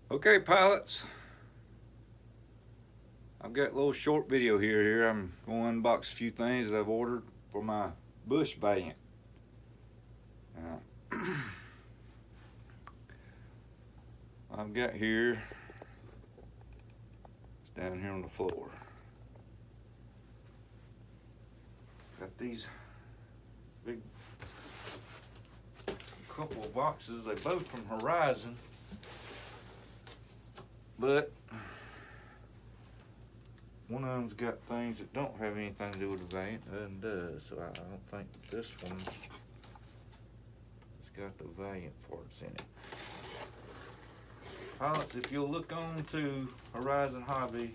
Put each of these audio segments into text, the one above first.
Okay, pilots. I've got a little short video here. I'm going to unbox a few things that I've ordered for my Bush Valiant. I've got here, it's down here on the floor. Got these big couple of boxes. They both from Horizon, but one of them's got things that don't have anything to do with the Valiant. The other one does, so I don't think this one has got the Valiant parts in it. Pilots, if you'll look on to Horizon Hobby,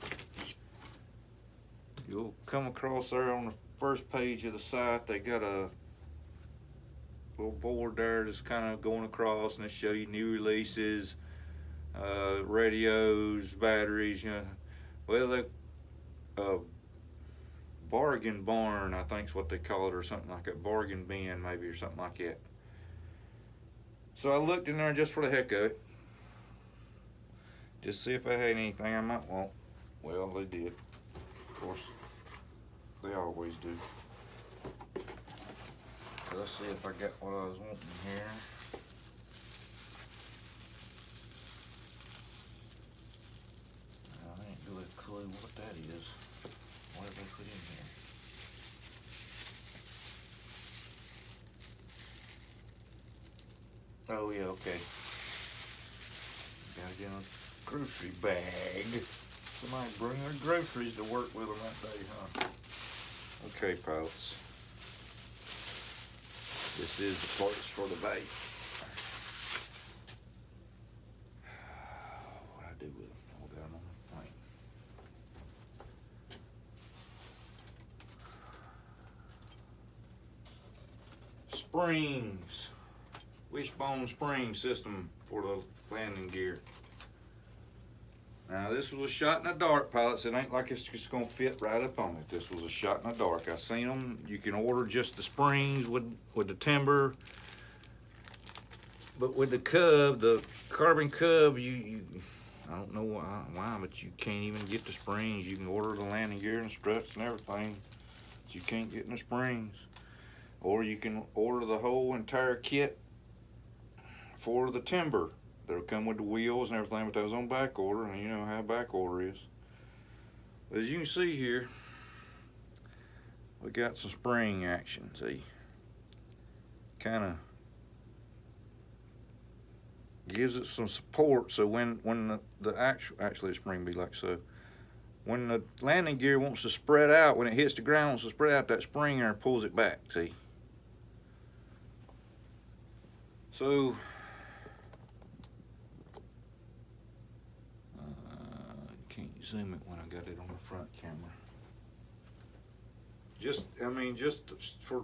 you'll come across there on the first page of the site. They got a little board there that's kind of going across, and they show you new releases, radios, batteries. Well, they bargain barn, I think is what they call it, or something like that. Bargain bin, maybe, or something like that. So I looked in there just for the heck of it, just see if they had anything I might want. Well, they did. Of course, they always do. So let's see if I got what I was wanting here. I ain't really a clue what that is. What did they put in here? Oh yeah, okay. Gotta get a grocery bag. Somebody bring their groceries to work with them that day, huh? Okay, pilots. This is the parts for the bag. What I do with them? I'll got them on the plane. Springs. Wishbone spring system for the landing gear. Now this was a shot in the dark, pilots. It ain't like it's just gonna fit right up on it. This was a shot in the dark. I seen them. You can order just the springs with the timber, but with the cub, the carbon cub, I don't know why, but you can't even get the springs. You can order the landing gear and struts and everything, but you can't get in the springs. Or you can order the whole entire kit for the timber. They'll come with the wheels and everything, but that was on back order, and you know how back order is. As you can see here, we got some spring action. See, kind of gives it some support. So when the actually the spring be like so, when the landing gear wants to spread out, when it hits the ground, wants to spread out, that spring there pulls it back. See, so. Can't zoom it when I got it on the front camera. Just for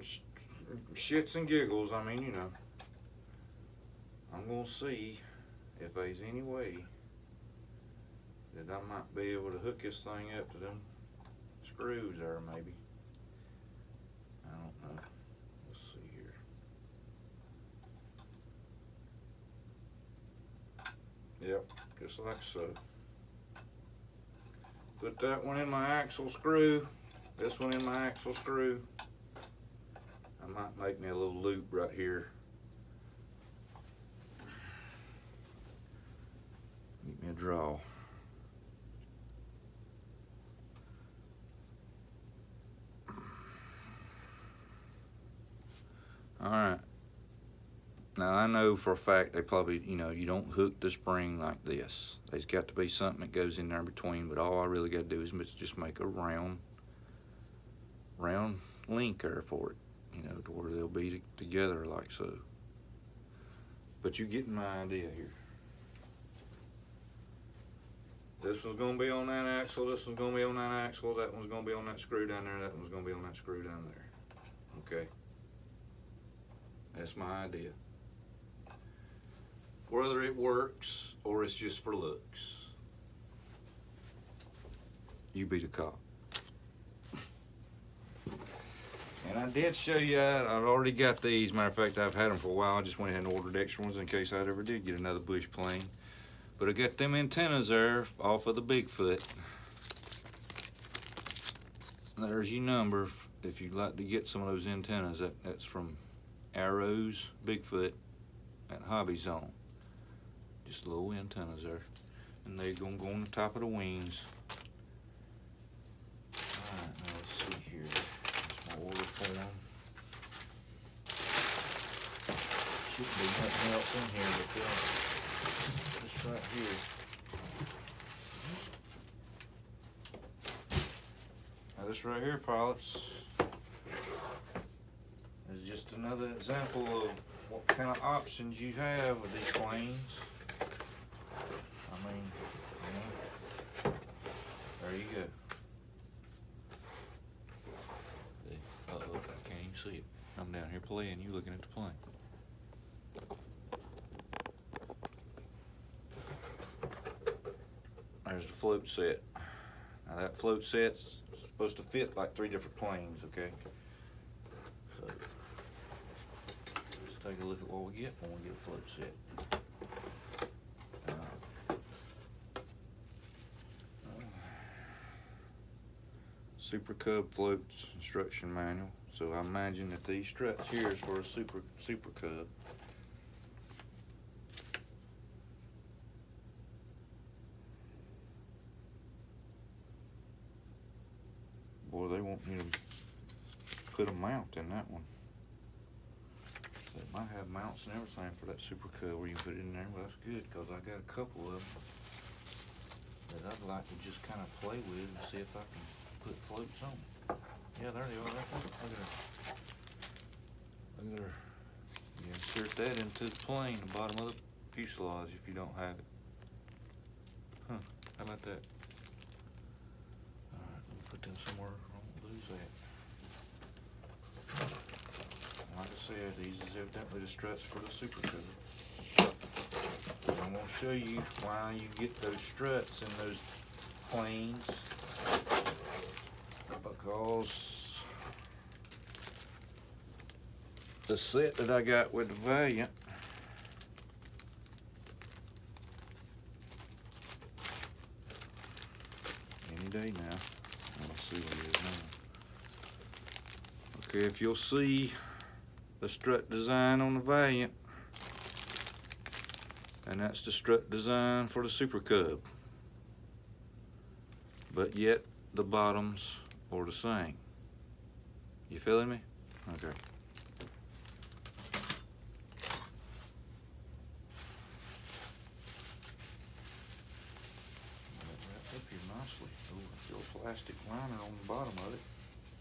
shits and giggles, I'm gonna see if there's any way that I might be able to hook this thing up to them screws there, maybe. I don't know. Let's see here. Yep, just like so. Put that one in my axle screw, this one in my axle screw. I might make me a little loop right here. Get me a draw. All right. Now I know for a fact they probably, you don't hook the spring like this. There's got to be something that goes in there in between, but all I really got to do is just make a round link there for it, to where they'll be together like so. But you're getting my idea here. This one's gonna be on that axle, this one's gonna be on that axle, that one's gonna be on that screw down there, that one's gonna be on that screw down there. Okay? That's my idea. Whether it works or it's just for looks, you be the cop. And I did show you, I've already got these. Matter of fact, I've had them for a while. I just went ahead and ordered extra ones in case I ever did get another bush plane. But I got them antennas there off of the Bigfoot. There's your number if you'd like to get some of those antennas. That's from Arrows Bigfoot at Hobby Zone. Just little antennas there. And they're gonna go on the top of the wings. Alright, now let's see here. That's my order form. Shouldn't be nothing else in here but this right here. Now this right here, pilots, is just another example of what kind of options you have with these planes. I mean, you know, there you go. Uh-oh, I can't even see it. I'm down here playing, you looking at the plane. There's the float set. Now that float set's supposed to fit like 3 different planes, okay? So, let's take a look at what we get when we get a float set. Super Cub floats instruction manual. So I imagine that these struts here is for a Super Cub. Boy, they want me to put a mount in that one. So it might have mounts and everything for that Super Cub where you can put it in there. Well, that's good because I got a couple of them that I'd like to just kind of play with and see if I can put floats on. Yeah, there they are. Look at her. You insert that into the plane, the bottom of the fuselage if you don't have it. Huh, how about that? Alright, let me put them somewhere I won't lose that. Like I said, these is evidently the struts for the Super Cub. And I'm going to show you why you get those struts in those planes. Because the set that I got with the Valiant any day now. Let's see what it is now. Okay, if you'll see the strut design on the Valiant, and that's the strut design for the Super Cub. But yet the bottoms are the same. You feeling me? Okay. Wrapped up here nicely. Oh, I feel a plastic liner on the bottom of it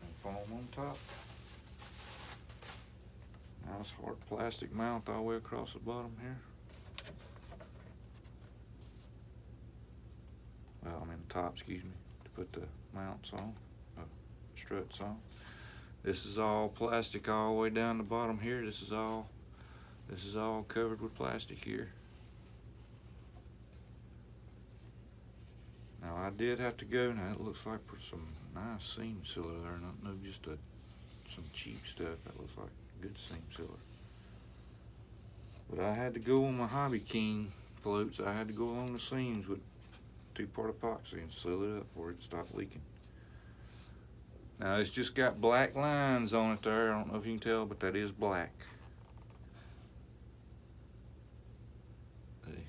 and foam on top. Nice hard plastic mount all the way across the bottom here. Well, I mean the top, excuse me, to put the mounts on, struts on. This is all plastic all the way down the bottom here. This is all covered with plastic here. Now I did have to go. Now it looks like for some nice seam sealer there, not no just some cheap stuff. That looks like good seam sealer. But I had to go on my Hobby King floats. I had to go along the seams with 2-part epoxy and seal it up for it to stop leaking. Now it's just got black lines on it there. I don't know if you can tell, but that is black. See?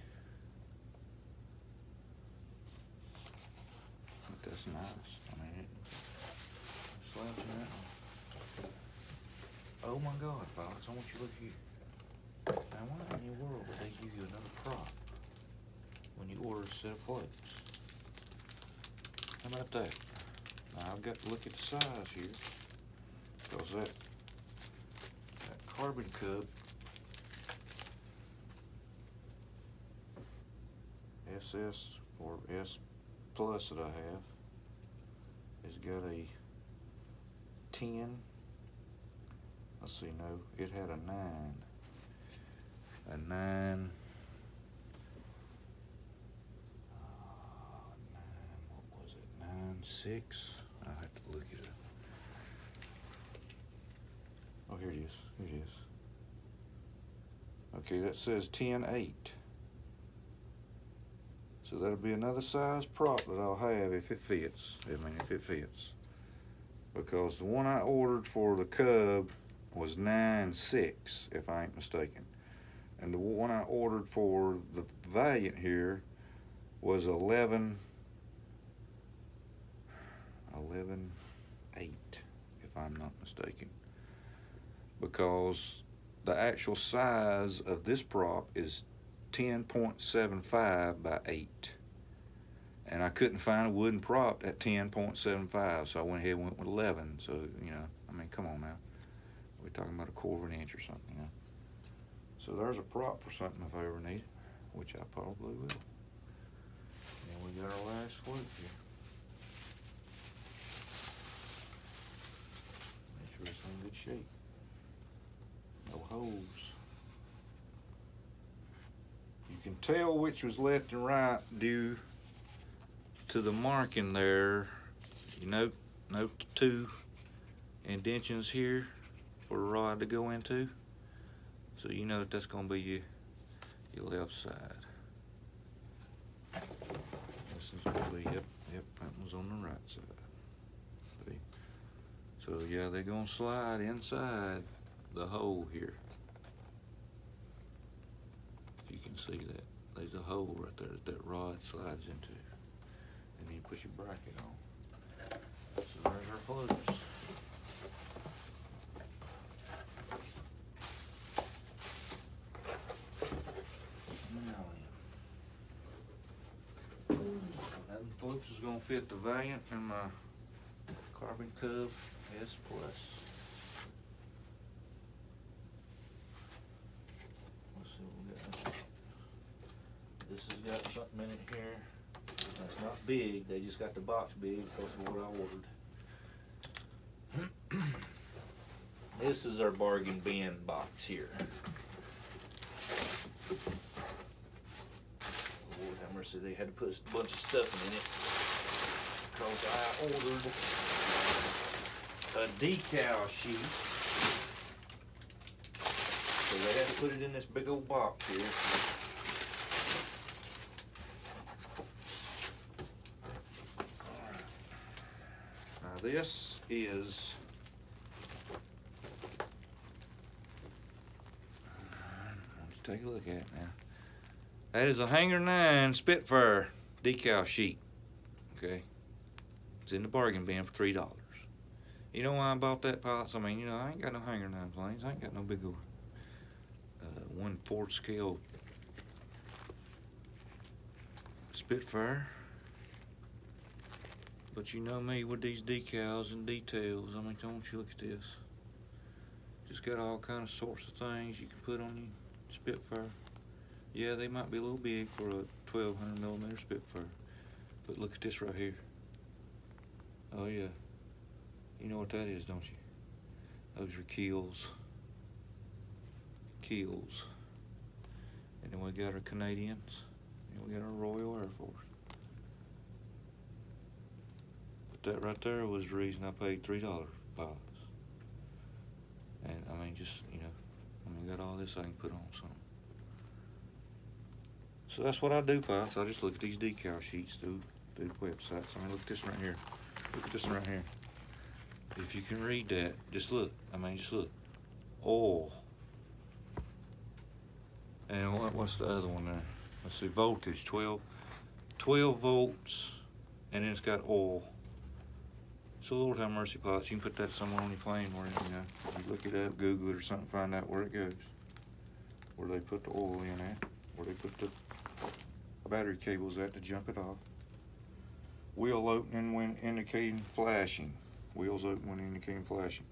But that's nice. I mean, it slams in that one. Oh my God, folks, I want you to look here. Now why in the world would they give you another prop when you order a set of floats? How about that? Now I've got to look at the size here, because that Carbon Cub SS or S Plus that I have has got a 10. Let's see, no, it had a 9. A 9. What was it? 9.6. I'll have to look it up. Oh, here it is. Here it is. Okay, that says 10.8. So that'll be another size prop that I'll have if it fits. I mean, if it fits. Because the one I ordered for the Cub was 9.6, if I ain't mistaken. And the one I ordered for the Valiant here was 11.8, if I'm not mistaken. Because the actual size of this prop is 10.75 by 8. And I couldn't find a wooden prop at 10.75, so I went ahead and went with 11. So, you know, I mean, come on now. We're talking about a quarter of an inch or something, you know. So there's a prop for something if I ever need it, which I probably will. And we got our last flute here. Make sure it's in good shape. No holes. You can tell which was left and right due to the marking there. You note the 2 indentions here for a rod to go into. So you know that that's going to be your left side. This is going to be, yep, that one's on the right side. See? So yeah, they're going to slide inside the hole here. If you can see that. There's a hole right there that rod slides into. And then you put your bracket on. So there's our flutes. That flutes is gonna fit the Valiant and my Carbon Cub S Plus. Let's see what we got. This has got something in it here. That's not big, they just got the box big because of what I ordered. This is our bargain bin box here. Lord have mercy, they had to put a bunch of stuff in it because I ordered a decal sheet. So they had to put it in this big old box here. This is let's take a look at it now. That is a Hanger 9 Spitfire decal sheet. Okay, it's in the bargain bin for $3. You know why I bought that, pilots? I mean, you know, I ain't got no Hanger 9 planes. I ain't got no big old 1/4 scale Spitfire. But you know me with these decals and details. I mean, don't you look at this. Just got all kind of sorts of things you can put on your Spitfire. Yeah, they might be a little big for a 1200mm Spitfire. But look at this right here. Oh yeah. You know what that is, don't you? Those are keels. Keels. And then we got our Canadians. And we got our Royal Air Force. That right there was the reason I paid $3 pilots. And I mean, just, you know, I mean, got all this I can put on something. So that's what I do, pilots. I just look at these decal sheets through the websites. I mean, look at this right here. Look at this one right here. If you can read that, just look. I mean, just look. Oil. And what's the other one there? Let's see, voltage, 12 volts, and then it's got oil. So Lord have mercy, pilots, you can put that somewhere on your plane where, you know, you look it up, Google it or something, find out where it goes. Where they put the oil in at, where they put the battery cables at to jump it off. Wheel opening when indicating flashing. Wheels open when indicating flashing.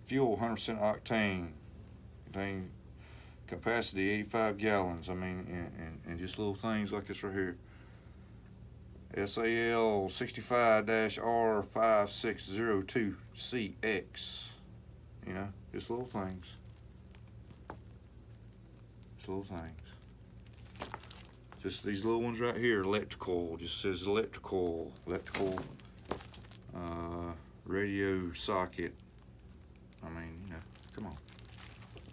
Fuel, 100% octane. Contain capacity, 85 gallons. I mean, and just little things like this right here. SAL 65-R5602CX. You know, just little things. Just little things. Just these little ones right here, electrical. Just says electrical. Radio socket. I mean, you know, come on.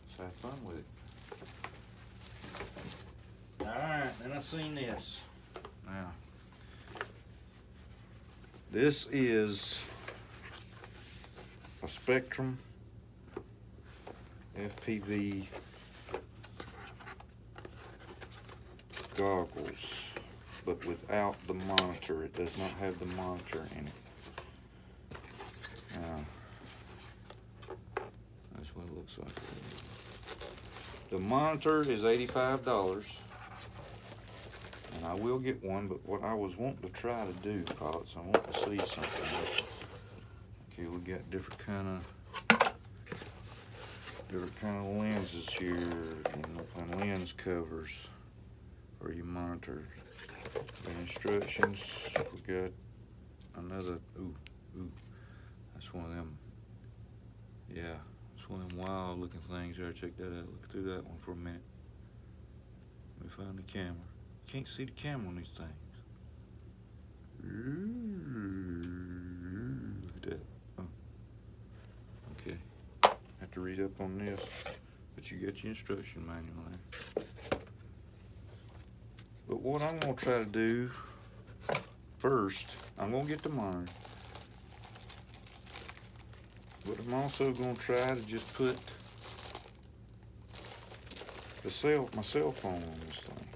Let's have fun with it. Alright, then I seen this. Now, this is a Spectrum FPV goggles, but without the monitor. It does not have the monitor in it. Now, that's what it looks like. The monitor is $85, and I will get one, but what I was wanting to try to do, pilots, I want to see something. Okay, we got different kind of lenses here, and lens covers for your monitor. The instructions, we got another, ooh, that's one of them, yeah, it's one of them wild looking things there. Check that out, look through that one for a minute. Let me find the camera. Can't see the camera on these things. Look at that. Oh. Okay, have to read up on this, but you got your instruction manual there. But what I'm gonna try to do first, I'm gonna get the monitor, but I'm also gonna try to just put my cell phone on this thing.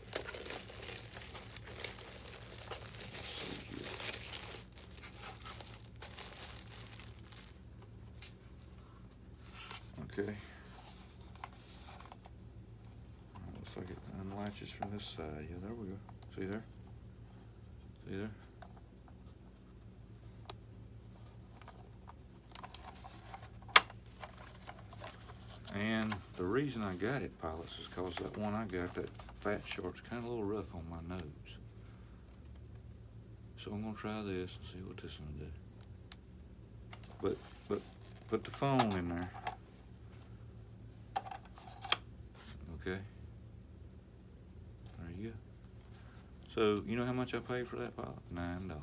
Okay. Looks like it unlatches from this side. Yeah, there we go. See there? See there? And the reason I got it, pilots, is because that one I got, that Fat Shark's kind of a little rough on my nose. So I'm gonna try this and see what this is gonna do. But put the phone in there. Okay. There you go. So you know how much I paid for that, pilot? $9. $9.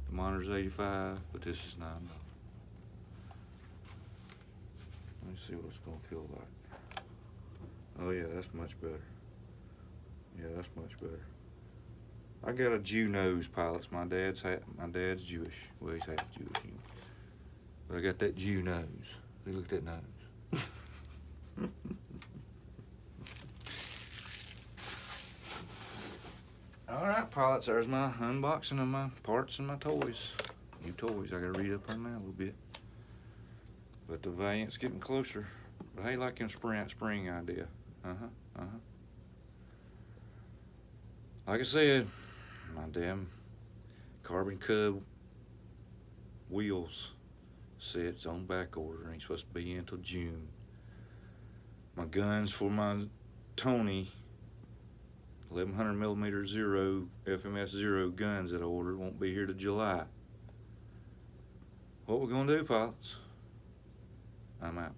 The monitor's $85, but this is $9. Let me see what it's gonna feel like. Oh yeah, that's much better. Yeah, that's much better. I got a Jew nose, pilots. My dad's Jewish. Well, he's half Jewish, you know. But I got that Jew nose. Look at that nose. All right, pilots. There's my unboxing of my parts and my toys. New toys. I gotta read up on that a little bit. But the Valiant's getting closer. But hey, like in spring idea. Like I said, my damn carbon cub wheels sets on back order. Ain't supposed to be in until June. My guns for my Tony 1100mm zero FMS zero guns that I ordered won't be here till July. What we're gonna do, pilots? I'm out.